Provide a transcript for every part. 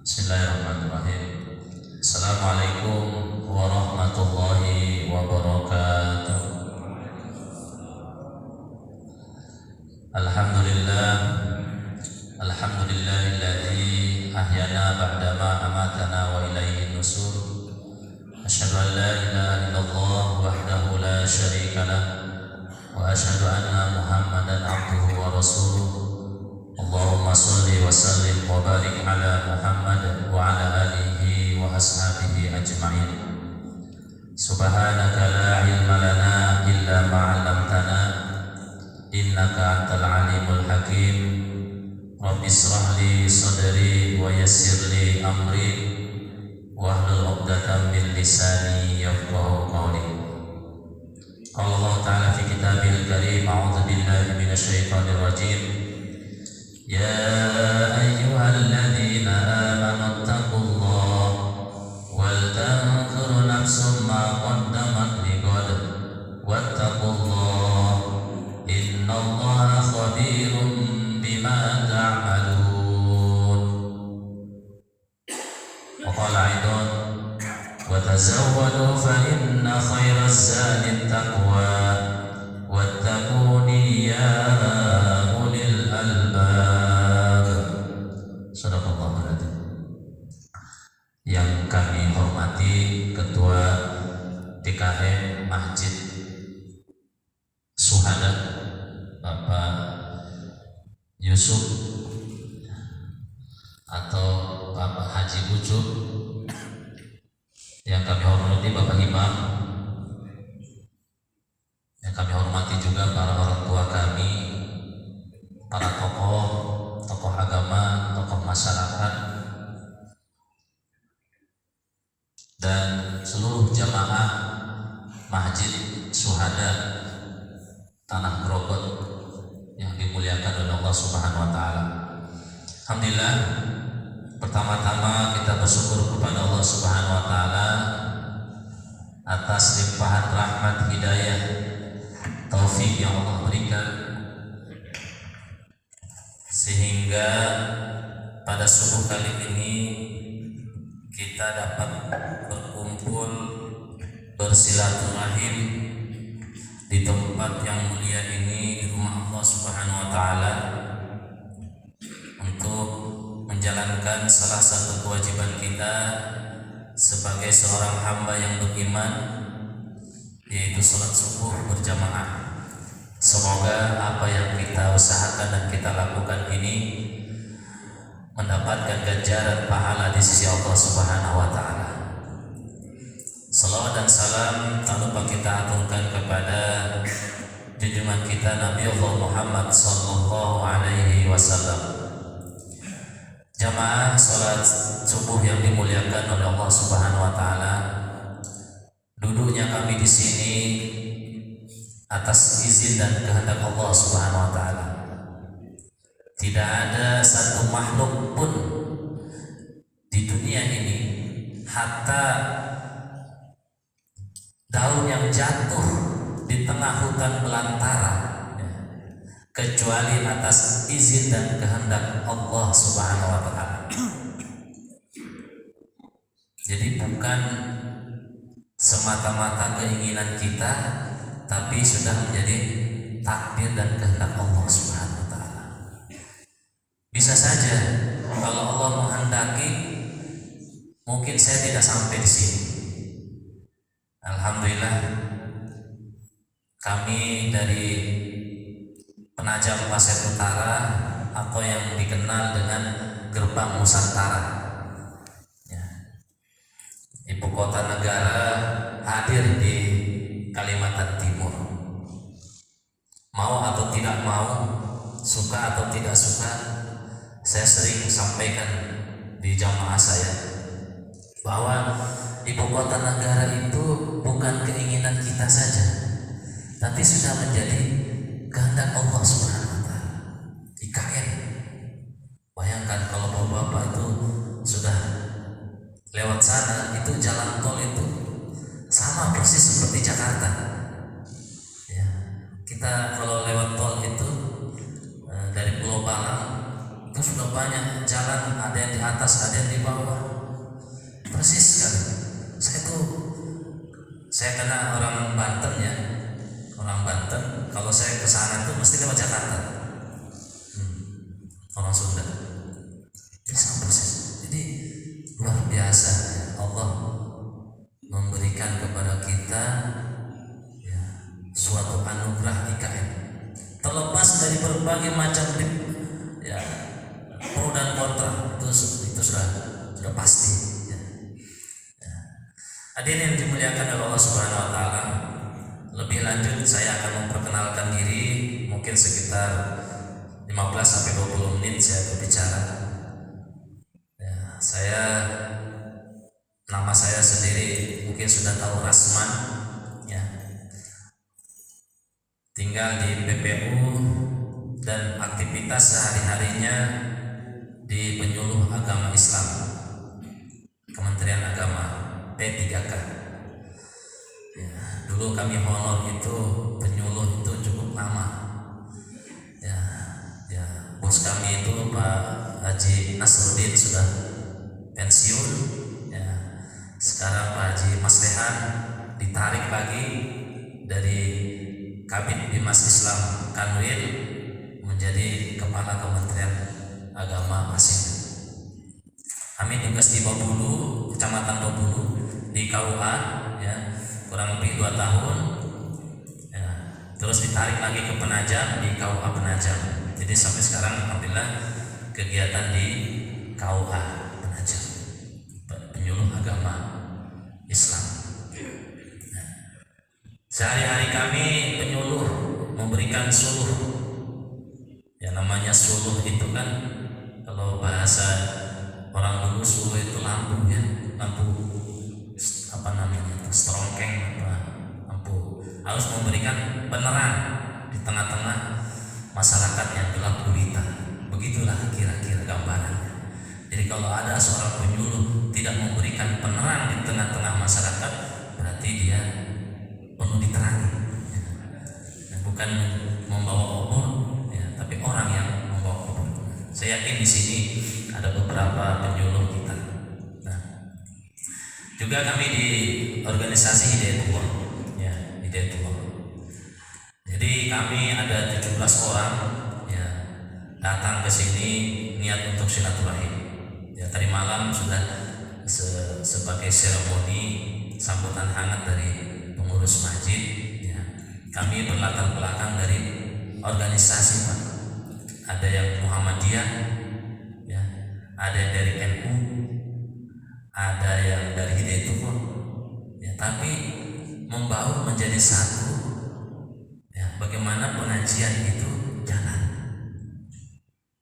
Bismillahirrahmanirrahim. Assalamualaikum warahmatullahi wabarakatuh. Alhamdulillah, alhamdulillahilladzi ahyana ba'dama amatana wa ilaihin nusur. Asyhadu an la ilaha illallah wahdahu la syarika lah wa asyhadu anna Muhammadan abduhu wa rasuluh. Allahumma salli wa sallim wa barik ala Muhammad wa ala alihi wa ashabihi ajma'in. Subhanaka la ilma lana illa ma 'allamtana innaka antal alimul hakim. Rabbi israh li sadri wa yassir li amri wahlul 'uqdatam min lisani yafqahu qawli. Qala Allah ta'ala fi kitabil karim, a'udzu billahi minasy syaithanir rajim. Ya ayyuhalladzina amanu taqullaha wal tanzur nafsum ma qaddamat lighad wattaqullaha innallaha khabirum bima ta'malun. Wa qala aidan wa tazawwadu fa inna khairaz zadi taqwa wattaquni ya ulil albab. Sadaqallahul Yang kami hormati Ketua DKM Masjid Syuhada Bapak Yusuf atau Bapak Haji Bucuk, yang kami hormati Bapak Imam, yang kami hormati juga para orang tua kami, para tokoh agama, tokoh masyarakat, dan seluruh jamaah Masjid Syuhada Tanah Grogot yang dimuliakan oleh Allah Subhanahu wa taala. Alhamdulillah, pertama-tama kita bersyukur kepada Allah Subhanahu wa taala atas limpahan rahmat, hidayah, taufik yang Allah berikan, sehingga pada subuh kali ini kita dapat berkumpul bersilaturahim di tempat yang mulia ini, di rumah Allah Subhanahu wa taala, untuk menjalankan salah satu kewajiban kita sebagai seorang hamba yang beriman, yaitu salat subuh berjamaah. Semoga apa yang kita usahakan dan kita lakukan ini mendapatkan ganjaran pahala di sisi Allah Subhanahu wa taala. Salawat dan salam tak lupa kita aturkan kepada junjungan kita Nabi Allah Muhammad sallallahu alaihi wasallam. Jamaah salat subuh yang dimuliakan oleh Allah Subhanahu wa taala, duduknya kami di sini atas izin dan kehendak Allah Subhanahu wa taala. Tidak ada satu makhluk pun di dunia ini, hatta daun yang jatuh di tengah hutan belantara, kecuali atas izin dan kehendak Allah Subhanahu wa taala. Jadi bukan semata-mata keinginan kita, tapi sudah menjadi takdir dan kehendak Allah Subhanahu wa taala. Bisa saja kalau Allah menghendaki, mungkin saya tidak sampai di sini. Alhamdulillah, kami dari Penajam Pasir Utara atau yang dikenal dengan Gerbang Nusantara, ya, ibu kota negara, hadir di Kalimantan Timur. Mau atau tidak mau, suka atau tidak suka, saya sering sampaikan di jamaah saya bahwa ibu kota negara itu bukan keinginan kita saja, tapi sudah menjadi kehendak Allah Subhanahu wa taala. IKN, bayangkan kalau bapak-bapak itu sudah lewat sana, itu jalan tol itu sama persis seperti Jakarta. Ya, kita kalau lewat tol itu dari Pulau Balang itu sudah banyak jalan, ada yang di atas, ada yang di bawah. Persis sekali. Saya kena orang Banten ya, orang Banten. Kalau saya ke sana tuh mesti lewat Jakarta. Orang Sunda. Jadi sama persis. Jadi luar biasa ya, Allah memberikan kepada kita ya, suatu anugerah IKN. Terlepas dari berbagai macam ya, pro dan kontra, itu sudah pasti. Ya. Ya. Hadirin yang dimuliakan oleh Allah Subhanahu Wa Taala. Lebih lanjut saya akan memperkenalkan diri, mungkin sekitar 15-20 menit saya berbicara. Ya, nama saya sendiri mungkin sudah tahu, Rasman ya. Tinggal di BPU dan aktivitas sehari-harinya di Penyuluh Agama Islam Kementerian Agama P3K. Ya, dulu kami honor itu penyuluh itu cukup lama. Ya, bos kami itu Pak Haji Nasruddin sudah pensiun. Ya, sekarang Pak Haji Maslehan ditarik lagi dari Kabid Bimas Islam Kanwil menjadi Kepala Kementerian Agama Masing. Kami tugas di Babulu, Kecamatan Babulu di KUA ya, kurang lebih 2 tahun ya, terus ditarik lagi ke Penajam di KUA Penajam. Jadi sampai sekarang alhamdulillah kegiatan di KUA Penajam, Penyuluh Agama Islam. Nah, sehari-hari kami penyuluh memberikan suluh. Ya, namanya suluh itu kan kalau bahasa orang dulu suluh itu lampu ya, lampu apa namanya itu, strongkeng apa, lampu harus memberikan penerang di tengah-tengah masyarakat yang gelap gulita. Begitulah kira-kira gambarannya. Jadi kalau ada seorang penyuluh tidak memberikan penerang di tengah-tengah masyarakat, berarti dia perlu diterangi ya. Bukan membawa obor ya, tapi orang yang membawa obor. Saya yakin di sini ada beberapa penyuluh kita. Nah, juga kami di organisasi Hidayatullah ya, Hidayatullah. Jadi kami ada 17 orang ya, datang ke sini niat untuk silaturahim. Ya, tadi malam sudah sebagai seremoni sambutan hangat dari pengurus masjid ya. Kami berlatar belakang dari organisasi Pak. Ada yang Muhammadiyah ya, ada yang dari NU, ada yang dari Hidayatullah ya, tapi membaur menjadi satu ya, bagaimana pengajian itu jalan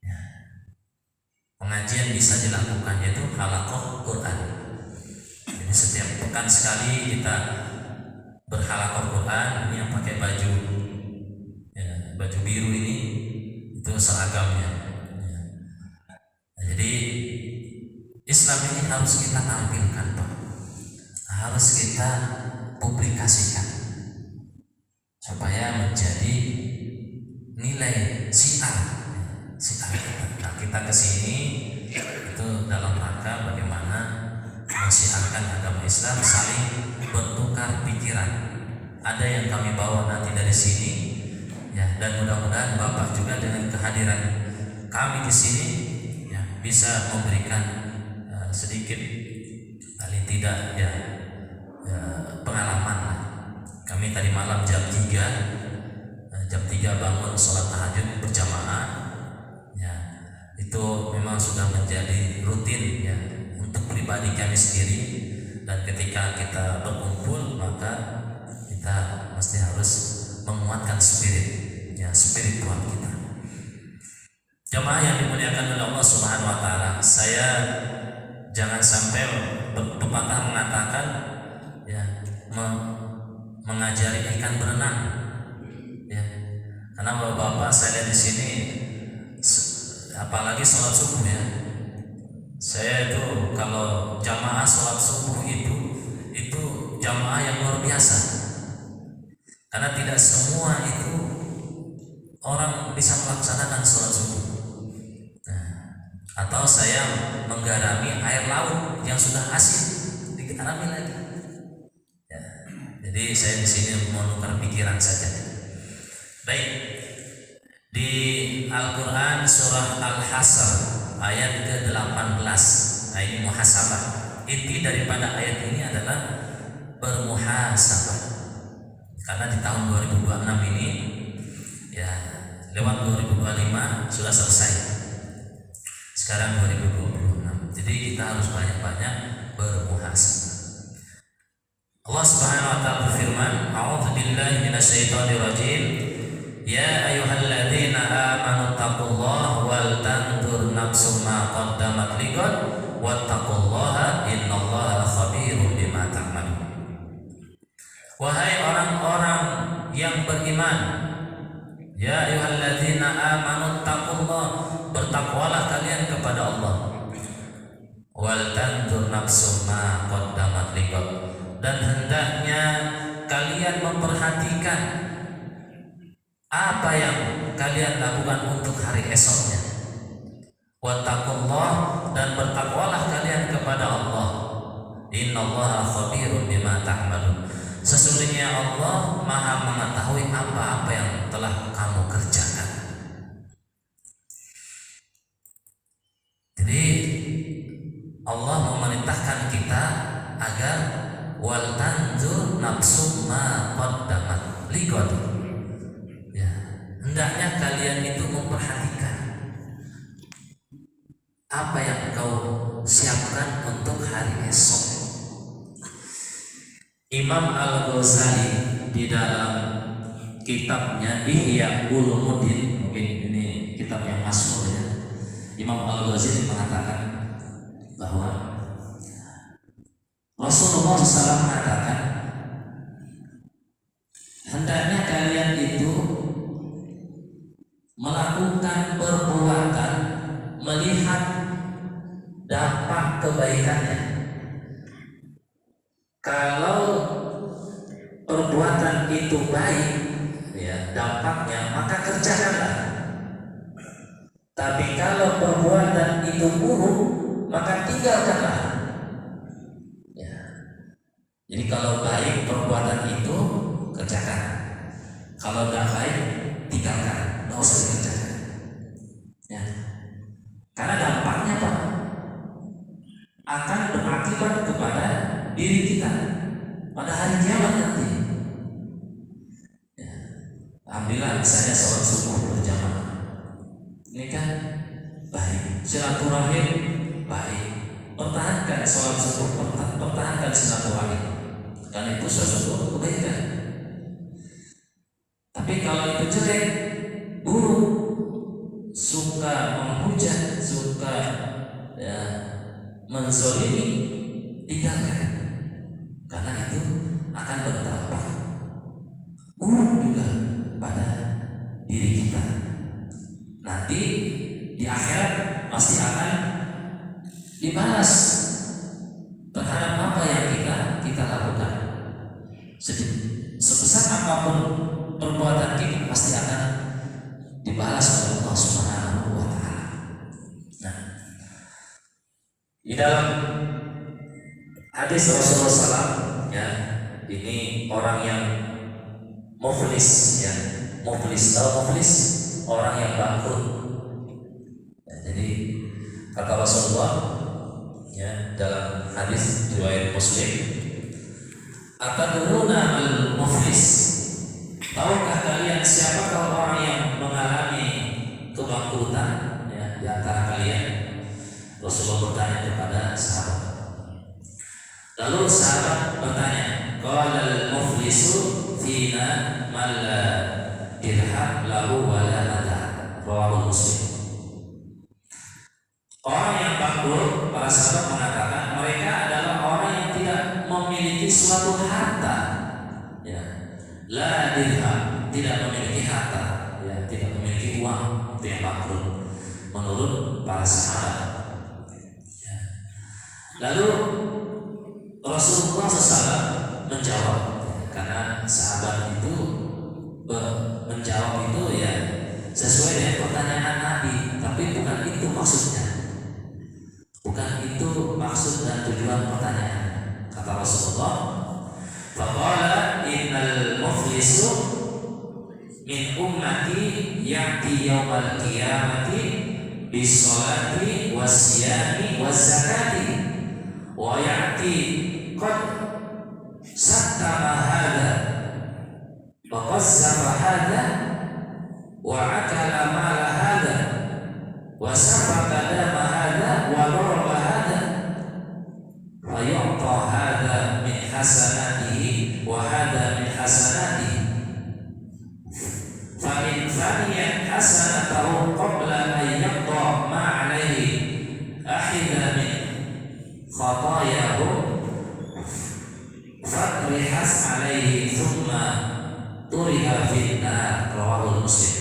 ya. Pengajian bisa dilakukan yaitu halaqah Quran. Jadi setiap pekan sekali kita berhalaqah Quran. Ini yang pakai baju ya, baju biru ini itu seragamnya ya. Jadi Islam ini harus kita tampilkan Pak, harus kita publikasikan supaya menjadi nilai siar kita. Nah, kita kesini itu dalam rangka bagaimana mensiarkan agama Islam, saling bertukar pikiran. Ada yang kami bawa nanti dari sini ya, dan mudah-mudahan Bapak juga dengan kehadiran kami di sini ya, bisa memberikan sedikit paling tidak ya, pengalaman. Kami tadi malam jam 3 bangun sholat tahajud berjamaah ya, itu memang sudah menjadi rutin ya untuk pribadi kami sendiri. Dan ketika kita berkumpul maka kita mesti harus menguatkan spiritual kita. Jamaah yang dimuliakan oleh Allah Subhanahu Wa Taala, saya jangan sampai pepatah mengatakan ya, mengajari ikan berenang ya, karena bapak-bapak saya lihat di sini apalagi sholat subuh ya, saya itu kalau jamaah sholat subuh itu jamaah yang luar biasa, karena tidak semua itu orang bisa melaksanakan sholat subuh. Nah, Atau saya menggarami air laut yang sudah asin, digarami lagi. Ya. Jadi saya di sini menukar pikiran saja. Baik. Di Al-Quran surah Al-Hasr ayat ke-18. Nah, ini muhasabah. Inti daripada ayat ini adalah bermuhasabah. Karena di tahun 2026 ini ya lewat 2025 sudah selesai. Sekarang 2026. Jadi kita harus banyak-banyak bermuhasabah. Allah Subhanahu wa taala berfirman, "A'udzu billahi minasyaitonir rajim. Ya ayyuhalladzina amanu taqullaha wal tanzur nafsum ma qaddamat lighad wattaqullaha innallaha khabirum bima ta'malun." Wahai orang-orang yang beriman, ya ayyuhalladzina amanu taqullaha, bertakwalah kalian kepada Allah. Wal tanzur nafsum ma qaddamat lighad, dan hendaknya kalian memperhatikan apa yang kalian lakukan untuk hari esoknya. Wattaqullah, dan bertakwalah kalian kepada Allah. Innallaha khabirun bima ta'malun, sesungguhnya Allah Maha mengetahui apa-apa yang telah kamu kerjakan. Jadi Allah memerintahkan kita agar wal tanzur nafsum ma qaddamat lighad. Hendaknya kalian itu memperhatikan apa yang kau siapkan untuk hari esok. Imam Al-Ghazali di dalam kitabnya Ihya Ulumuddin, mungkin ini kitab yang masyhur ya. Imam Al-Ghazali mengatakan bahwa Rasulullah SAW mengatakan, hendaknya kalian itu melakukan perbuatan melihat dampak kebaikannya. Kalau perbuatan itu baik, ya dampaknya, maka kerjakanlah. Tapi kalau perbuatan itu buruk, maka tinggalkanlah. Ya. Jadi kalau baik perbuatan itu kerjakan, kalau tidak baik tinggalkan. Nggak usah dikerjakan, ya. Karena dampaknya apa? Akan berakibat kepada diri kita pada hari kiamat nanti. Ya. Alhamdulillah, misalnya sholat subuh berjamaah, ini kan baik. Silaturahim baik. Pertahankan sholat subuh, pertahankan silaturahim, dan itu sesuatu kebaikan. Tapi kalau itu jelek, buruk, suka menghujat, suka ya, menzolimi, tinggalkan, karena itu akan berdampak buruk juga pada diri kita. Nanti di akhirat pasti akan dibalas terhadap apa yang kita lakukan. Sebesar apapun perbuatan kita pasti akan dibalas oleh Allah Subhanahu wa taala. Nah, di dalam hadis Rasulullah SAW, ya, ini orang yang muflis, ya, muflis, tahu muflis? Orang yang bangkrut. Ya, jadi kata Rasulullah, ya, dalam hadis riwayat Muslim, atadruna al-muflis, tahukah kalian siapakah orang yang mengalami kebangkrutan, ya, di antara kalian? Rasulullah bertanya kepada sahabat. Lalu sahabat bertanya, qala al-muflisu fina man la dirham lahu wa la mata, rawahu Muslim. Orang yang bangkrut, para sahabat mengatakan, mereka adalah orang yang tidak memiliki suatu harta, ya, la dirham, tidak memiliki harta, ya, tidak memiliki uang, itu yang bangkrut menurut para sahabat. Ya. Lalu Rasulullah SAW menjawab, karena sahabat itu menjawab itu ya sesuai dengan pertanyaan Nabi, tapi bukan itu maksudnya. maksud dan tujuan pertanyaan. Kata Rasulullah, faqala innal muflisu min ummati ya'ti yaumal qiyamati bis-sholati was-siyami waz-zakati wa ya'ti qad sattama hadha wa qazzafa hadha wa akala mala hadha wa safaka dama hadha wa daraba hadha fa yu'ta hadha min hasanatihi wa hadha min hasanatihi fa in faniyat hasanatahu qabla an yaqda ma alayhi ahida min khatayahu fatrihas alayhi thumma turiha finnar. Rawahul Muslim.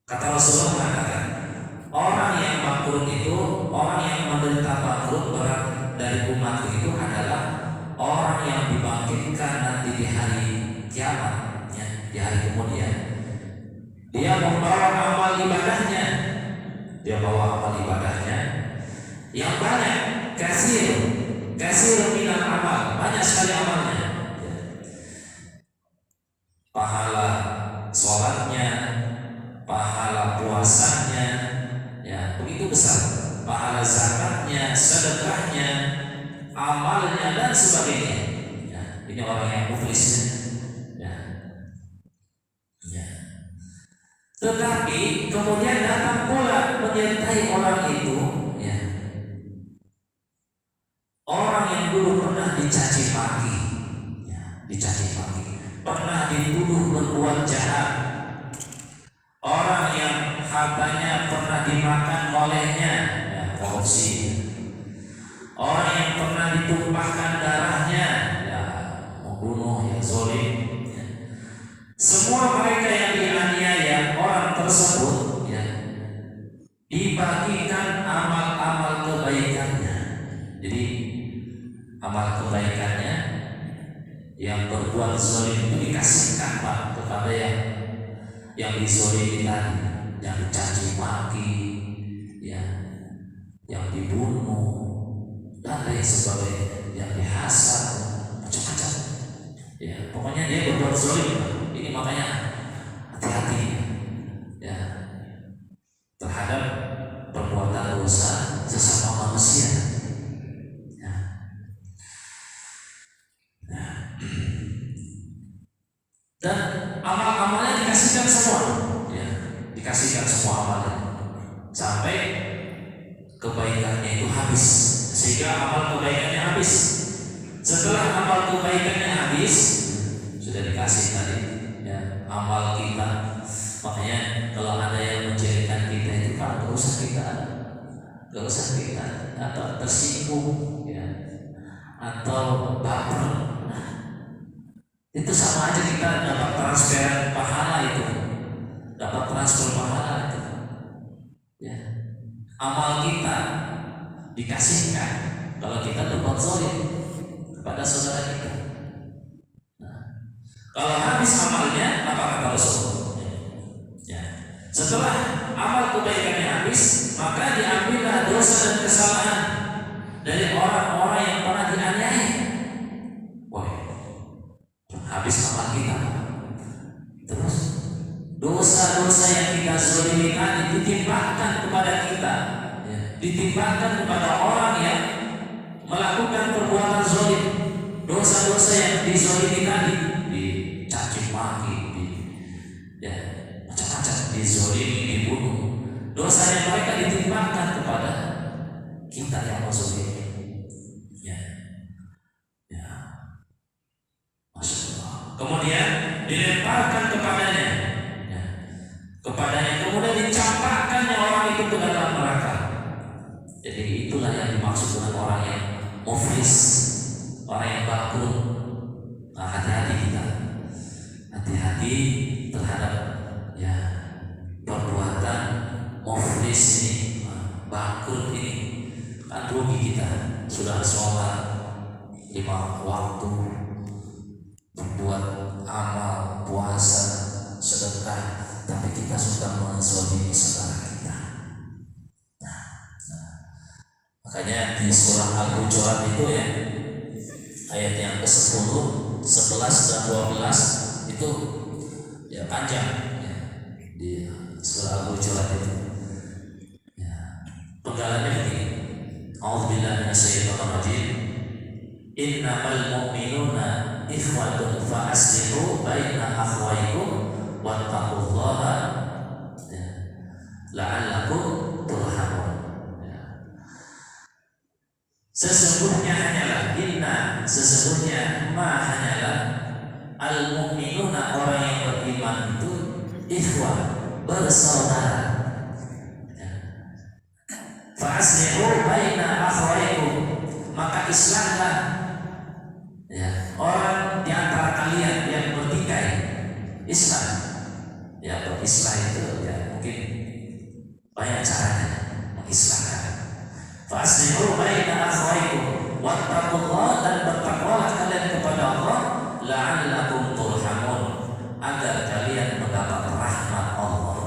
Kata Rasulullah mengatakan, orang yang bangkrut itu, orang yang menderita bangkrut berat dari umat itu adalah orang yang dibangkitkan nanti di hari kiamat, ya, di hari kemudian. Dia membawa amal ibadahnya, yang banyak, kasir minal amal, banyak sekali amalnya. Pahala sholatnya, pahala puasanya, ya begitu besar. Pahala zakatnya, sedekahnya, amalnya dan sebagainya. Ya, ini orang yang muflis. Ya. Tetapi kemudian datang pula menyertai orang itu, ya, orang yang dulu pernah dicaci maki, pernah dituduh berbuat jahat, orang yang hartanya pernah dimakan olehnya, ya, korupsi, orang yang pernah ditumpahkan darahnya, ya, membunuh, ya, zalim, ya. Semua mereka yang dianiaya orang tersebut, ya, dibagikan amal-amal kebaikannya. Jadi amal kebaikannya yang berbuat zalim itu dikasihkan, Pak, kepada yang dizalimi tadi, yang dicaci maki, ya, yang dibunuh dan lain sebagainya, yang dihasad, macam-macam. Ya, pokoknya dia berbuat zalim. Ini makanya hati-hati, ya, terhadap perbuatan dosa sesama manusia. Dan amal-amalnya dikasihkan semua, ya, dikasihkan semua amalnya sampai kebaikannya itu habis, sehingga amal kebaikannya habis. Setelah amal kebaikannya habis, sudah dikasih tadi, ya, amal kita. Makanya kalau ada yang menjadikan kita itu, Pak, gak usah kita atau tersinggung, ya, atau baper, itu sama aja kita dapat transfer pahala itu, ya. Amal kita dikasihkan kalau kita berbuat zalim kepada saudara kita. Nah, kalau habis amalnya, apa kata Rasulullah? Ya, setelah amal kebaikannya habis, maka diambillah dosa dan kesalahan dari orang-orang yang pernah dianiaya. Habis amal kita, terus dosa-dosa yang kita zalimi tadi ditimpakan kepada kita, ya, ditimpakan kepada orang yang melakukan perbuatan zalim. Dosa-dosa yang dizalimi tadi, dicaci maki, ya, macam-macam, dizalimi, dibunuh, dosanya mereka ditimpakan kepada kita yang menzalimi. Kemudian dilemparkan kepadanya, ya, kemudian dicampakkannya orang itu ke dalam neraka. Jadi itulah yang dimaksud dengan orang yang muflis, orang yang bangkrut. Nah, hati-hati kita, hati-hati terhadap, ya, perbuatan muflis ini, bangkrut ini. Kan rugi kita, sudah sholat 5 waktu, membuat amal, puasa, sedekah, tapi kita sudah menzalimi saudara kita. Makanya di surah Al-Hujurat itu ya, ayat yang ke-10, 11 dan 12 itu ya panjang ya, di surah Al-Hujurat itu. Ya, penggalannya begini. A'udzubillahi minasyaitonir rajim. Innamal mu'minuna ikhwatun fa aslihu baina akhwaykum wattaqullaha ya, la'allakum turhamun. Ya. Sesungguhnya hanyalah al-mu'minuna, orang yang beriman itu ikhwah, bersaudara. Ya. Fa aslihu baina akhwaykum, maka islahlah ya orang di antara kalian yang bertikai. Islam ya, berislah itu ya mungkin banyak caranya mengislahkan. Faslihu baina akhwaykum wattaqullaha, dan bertakwalah kalian kepada Allah, la'allakum turhamun, agar kalian mendapat rahmat Allah.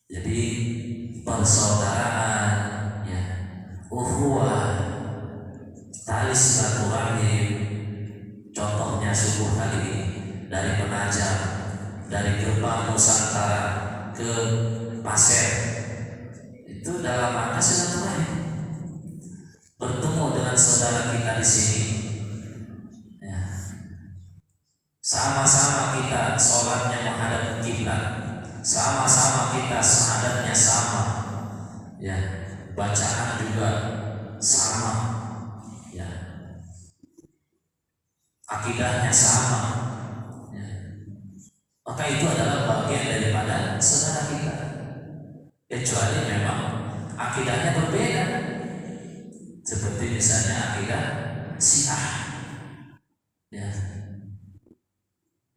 Jadi persaudaraan ya, ukhuwah, tali silaturahim, contohnya subuh kali ini dari Penajam, dari gerbang Nusantara ke Pasir, itu dalam rangka silaturahim, bertemu dengan saudara kita di sini ya. Sama-sama kita sholatnya menghadap kiblat, sama-sama kita syahadatnya sama ya, bacaan juga sama ya, akidahnya sama ya. Maka itu adalah bagian daripada saudara kita, kecuali memang akidahnya berbeda, seperti misalnya akidah Syiah ya.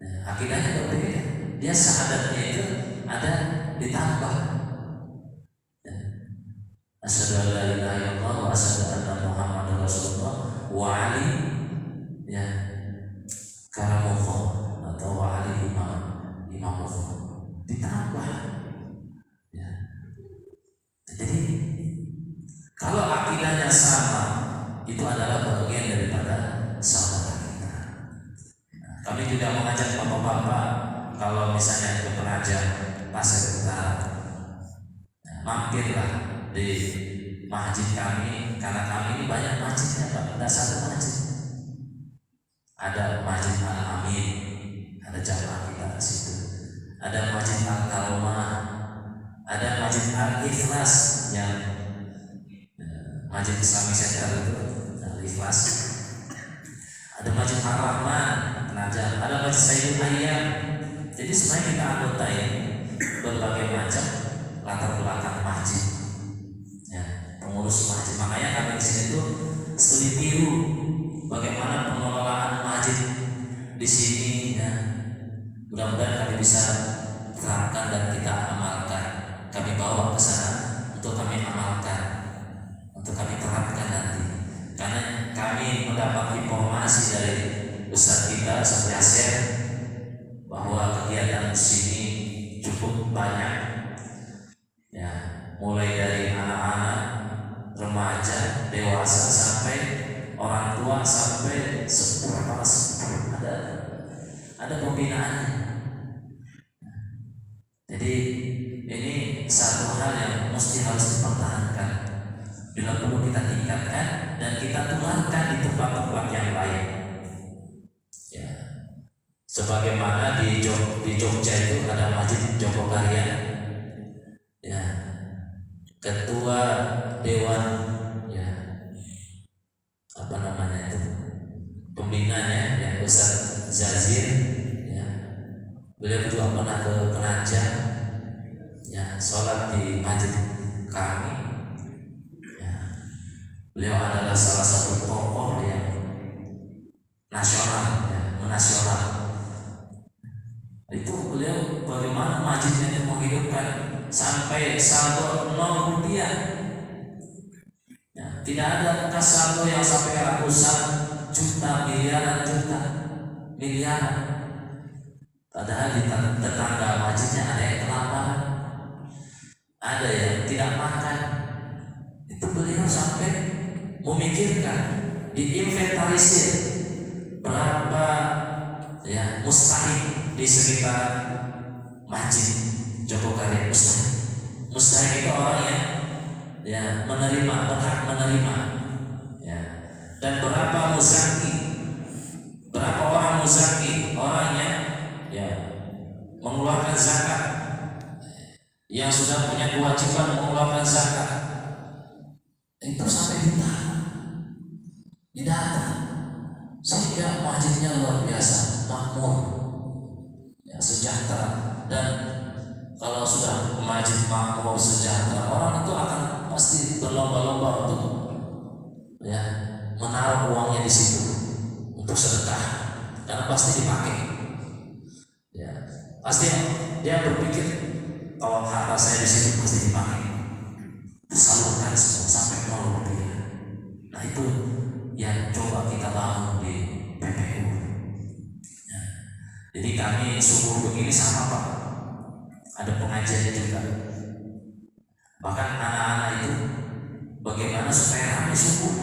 Nah, akidahnya berbeda, dia syahadatnya itu ada ditambah ya. Asyhadu an la ilaha illallah wa asyhadu anna Muhammadar Rasulullah wa ali ya karamullah atau wa ali imamullah ditambah ya. Jadi kalau akidahnya sama, itu adalah bagian daripada saudara kita. Nah, kami juga mengajak bapak-bapak, kalau misalnya ke Penajam Pasir Utara, nah, mampirlah di masjid kami, karena kami ini banyak masjidnya Pak, tidak satu masjid. Ada Masjid Al-Amin, ada jamaah kita di situ. Ada Masjid Al-Karomah, ada Masjid Al-Ikhlas yang Masjid Islamic Center itu Al-Ikhlas. Ada Masjid Ar-Rahman Penajam, ada Masjid Sayyidul Ayyam. Jadi sebenarnya kita anggota ini berbagai macam latar belakang masjid ya, pengurus masjid. Makanya kami di sini tuh studi tiru bagaimana pengelolaan masjid di sini ya. Mudah-mudahan kami bisa terapkan dan kita amalkan. Kami bawa ke sana untuk kami amalkan, untuk kami terapkan nanti. Karena kami mendapat informasi dari Ustaz kita, Ustaz Yasir, bahwa kegiatan di sini cukup banyak ya, mulai dari anak-anak, remaja, dewasa, sampai orang tua, sampai sepuh, para sepuh, ada pembinaannya. Jadi ini satu hal yang mesti harus dipertahankan, bila perlu kita tingkatkan dan kita tularkan di tempat-tempat yang lain ya. Sebagaimana di Jogja itu ada Masjid Jogokarian ya, ketua dewan ya, apa namanya itu, pembinanya ya, Ustaz Zazir ya. Beliau juga pernah ke Penajam ya, sholat di masjid kami ya. Beliau adalah salah satu tokoh yang nasional ya, menasional. Itu beliau bagaimana masjidnya itu menghidupkan sampai saldo 0 rupiah ya. Tidak ada kas saldo yang sampai ratusan juta, miliaran juta, miliaran. Padahal di tetangga masjidnya ada yang kelaparan, ada yang tidak makan. Itu Itu beliau sampai memikirkan, diinventarisir berapa ya mustahik di sekitar masjid Jogokarian. Mustahik itu orang yang ya menerima, berhak menerima ya. Dan berapa muzaki, berapa orang muzaki, orang yang ya mengeluarkan zakat, yang sudah punya kewajiban mengeluarkan zakat, itu sampai didata sehingga masjidnya luar biasa makmur ya, sejahtera. Dan kalau sudah masjid makmur sejahtera, orang itu akan pasti berlomba-lomba untuk ya menaruh uangnya di situ untuk sedekah, karena pasti dipakai ya. Pasti dia berpikir kalau harta saya di situ pasti dipakai, salurkan semua sampai ₹0. Nah itu yang coba kita bangun di PPU ya. Jadi kami subuh begini sama Pak, ada pengajian juga. Bahkan anak-anak itu bagaimana supaya ramai subuh.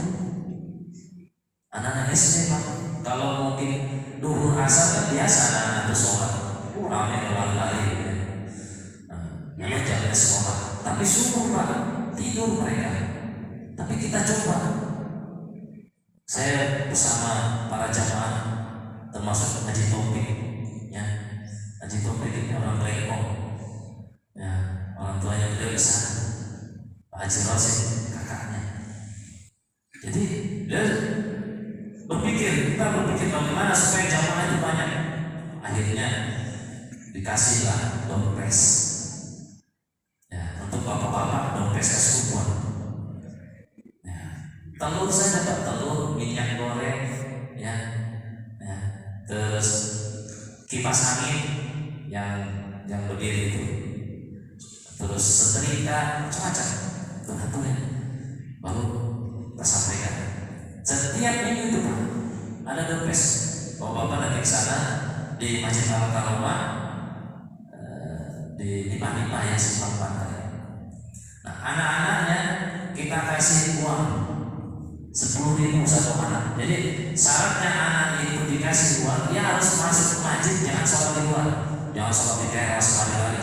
Anak-anak SD Pak, kalau mungkin duhur asar kan biasa anak-anak itu sholat, ramai lari-lari gitu. Nah, jalannya sekolah. Tapi subuh Pak, tidur mereka. Tapi kita coba. Saya bersama para jamaah, termasuk Haji Taufik, ya. Haji Taufik ini orang Lengkong, ya, orang tuanya beliau di sana. Pak Haji Rasid kakaknya. Jadi dia kita berpikir bagaimana supaya jamaah itu banyak. Akhirnya dikasihlah dompes, ya, untuk bapak-bapak dompes kesekutuan. Telur saya dapat telur, minyak goreng, ya, terus kipas angin yang berdiri itu, terus setrika, macam-macam, betul ya. Baru kita sampaikan. Setiap minggu itu Pak, ada dompes. Bapak nanti ke sana di Masjid Al-Karomah, di Panipah yang Simpang Pantai. Nah, anak-anaknya kita kasih uang 10.000 satu anak. Jadi syaratnya anak itu dikasih uang, dia harus masuk ke masjid, jangan sholat di luar, jangan sholat di teras, lari-lari.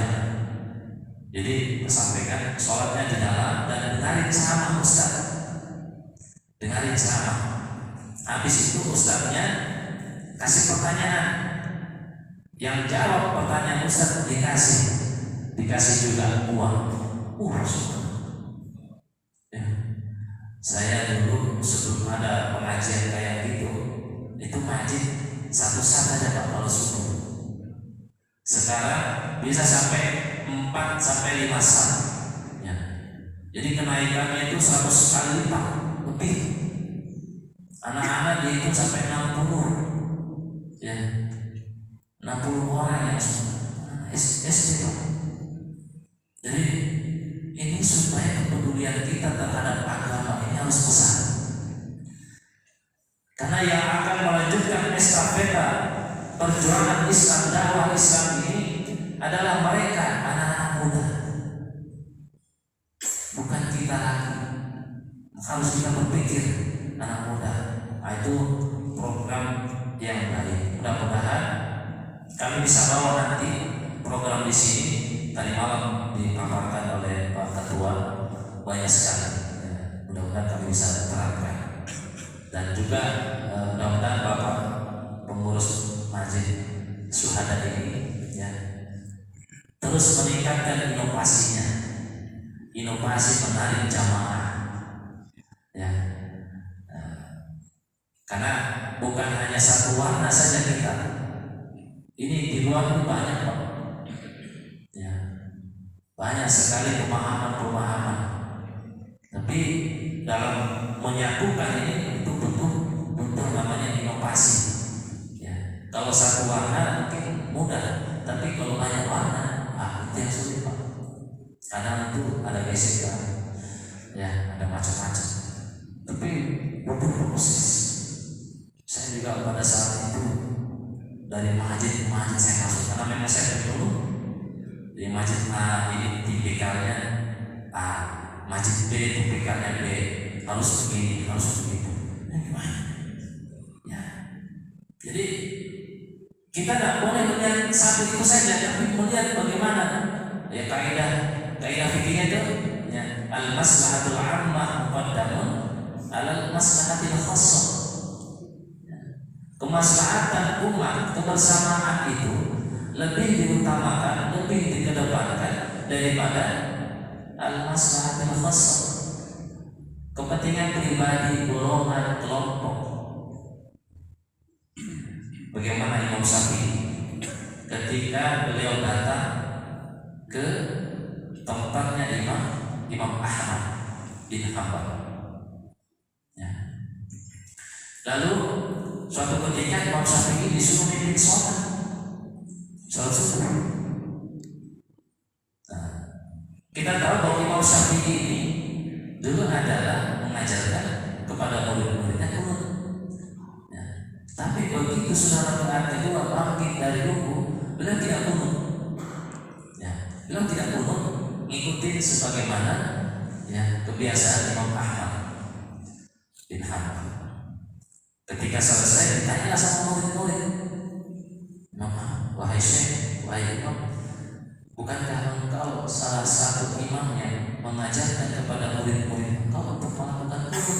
Jadi sampaikan sholatnya di dalam dan dengarin ceramah Ustaz, dengarin ceramah. Habis itu Ustaznya kasih pertanyaan, yang jawab pertanyaan Ustaz dikasih juga uang. Ya. Saya dulu sebelum ada pengajian kayak gitu, itu masjid satu sak aja Pak kalau subuh. Sekarang bisa sampai 4 sampai 5 sak. Ya. Jadi kenaikannya itu 100 kali lipat lebih. Anak-anak dihitung sampai 60. Ya. 60 orang yang SD Pak. Jadi ini supaya kepedulian kita terhadap agama ini harus besar. Karena yang akan melanjutkan estafeta perjuangan Islam, dakwah Islam ini adalah mereka, anak-anak muda. Bukan kita lagi. Harus kita berpikir anak muda. Nah, itu program yang baik. Mudah-mudahan kami bisa bawa nanti program di sini. Tadi malam dipaparkan oleh Pak Ketua banyak sekali. Ya, mudah-mudahan kami bisa terapkan. Dan juga mudah-mudahan Bapak pengurus Masjid Syuhada ini ya terus meningkatkan inovasinya, inovasi menarik jamaah ya. Karena bukan hanya satu warna saja kita. Ini di luar itu banyak Pak. Ya. Banyak sekali pemahaman-pemahaman. Tapi dalam menyatukan ini itu butuh namanya inovasi. Ya. Kalau satu warna mungkin mudah, tapi kalau banyak warna, itu yang sulit Pak. Kadang itu ada gesekan, ya, ada macam-macam. Tapi butuh proses. Saya juga pada saat itu dari masjid ke masjid saya masuk, karena memang saya dulu di masjid ini tipikalnya masjid B itu PKM B harus begini, harus begitu. Gimana? Ya. Jadi kita tidak boleh melihat satu itu saja, tapi melihat bagaimana ya kaidah fikihnya itu ya, al maslahatul ammah muqaddamun alal maslahatil khassah. Kemaslahatan umat kebersamaan itu lebih diutamakan, lebih dikedepankan daripada al-maslahatul khassah, kepentingan pribadi, golongan, kelompok. Bagaimana Imam Syafi'i ketika beliau datang ke tempatnya Imam Ahmad bin Hanbal. Ya. Lalu suatu ketika Imam Syafi'i disuruh mimpin sholat subuh. Nah, kita tahu bahwa Imam Syafi'i ini dulu adalah mengajarkan kepada murid-muridnya kunut. Ya. Tapi begitu sudah rakaat kedua bangkit dari ruku, beliau tidak kunut. Ya, beliau tidak kunut, ngikutin sebagaimana ya kebiasaan Imam Ahmad bin Hanbal. Ketika selesai ditanya sama murid-murid, wahai Syekh, wahai Imam, bukankah engkau salah satu imam yang mengajarkan kepada murid-murid engkau untuk melakukan kunut?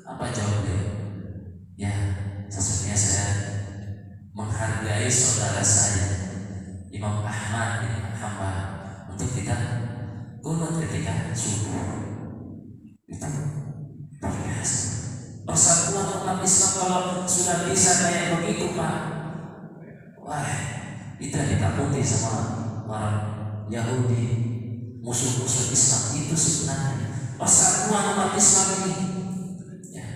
Apa jawab beliau? Ya, sesungguhnya saya menghargai saudara saya Imam Ahmad bin Hanbal untuk tidak kunut ketika subuh. Itu biasa. Persatuan umat Islam kalau sudah bisa kayak begitu, Pak, wah, itu ditakuti sama orang Yahudi, musuh-musuh Islam. Itu sebenarnya persatuan umat Islam ini. Ya.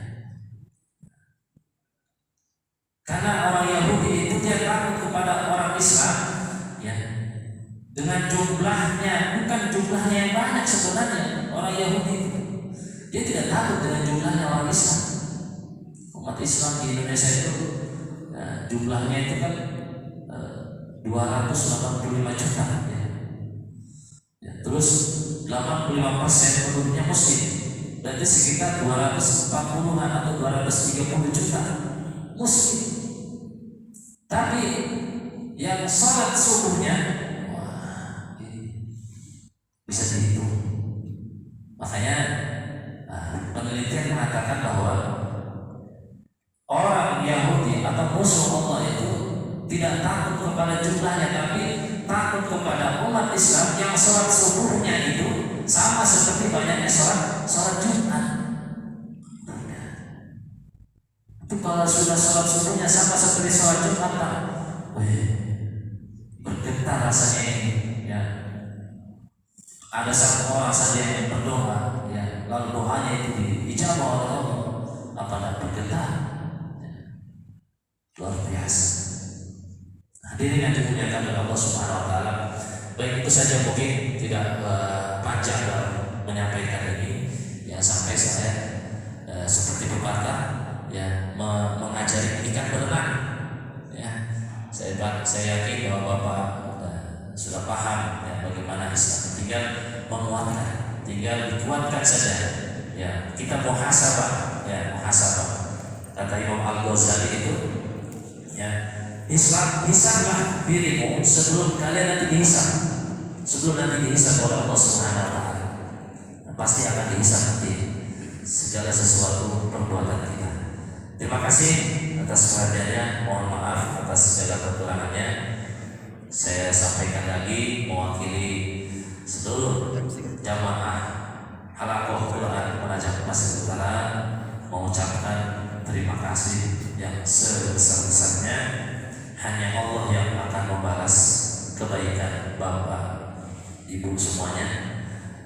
Karena orang Yahudi itu dia takut kepada orang Islam, ya, dengan jumlahnya, bukan jumlahnya yang banyak sebenarnya. Orang Yahudi itu dia tidak takut dengan jumlahnya orang Islam. Umat Islam di Indonesia itu ya, jumlahnya itu kan 285 juta ya. Ya, terus 85% penduduknya muslim, berarti sekitar 240-an atau 230 juta muslim. Tapi yang salat subuhnya, wah, ini bisa dihitung. Makanya penelitian mengatakan bahwa orang Yahudi atau musuh Allah itu tidak takut kepada jumlahnya, tapi takut kepada umat Islam yang sholat subuhnya itu sama seperti banyaknya sholat Jumat. Itu kalau sudah sholat subuhnya sama seperti sholat Jumat, bergetar rasanya ini. Ya. Ada satu orang saja yang berdoa, ya, lalu doanya itu dijawab oleh Allah, apa tidak bergetar? Luar biasa. Hadirin yang dimuliakan oleh Allah Subhanahu wa taala. Baik, itu saja, mungkin tidak panjang dalam menyampaikan ini. Ya, sampai saya seperti pepatah ya mengajari ikan berenang. Ya, saya yakin bahwa Bapak sudah paham ya bagaimana Islam. Tinggal menguatkan, tinggal dikuatkan saja. Ya, kita muhasabah, ya muhasabah. Kata Imam Al-Ghazali itu, ya, Islam, hisablah dirimu sebelum kalian nanti dihisab. Sebelum nanti dihisab oleh Allah Subhanahu wa taala. Pasti akan dihisab nanti segala sesuatu perbuatan kita. Terima kasih atas perhatiannya. Mohon maaf atas segala kekurangannya. Saya sampaikan lagi mewakili seluruh jamaah Halaqah Quran Penajam Pasir Utara mengucapkan terima kasih yang sebesar-besarnya. Hanya Allah yang akan membalas kebaikan Bapak Ibu semuanya.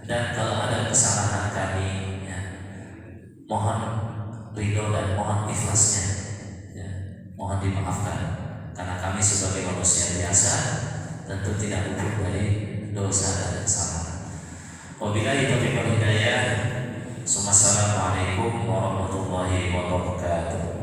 Dan kalau ada kesalahan kami, ya, mohon ridho dan mohon ikhlasnya, ya, mohon dimaafkan. Karena kami sebagai manusia biasa tentu tidak luput dari dosa dan kesalahan. Wabillahi taufiq wal hidayah. Assalamualaikum warahmatullahi wabarakatuh.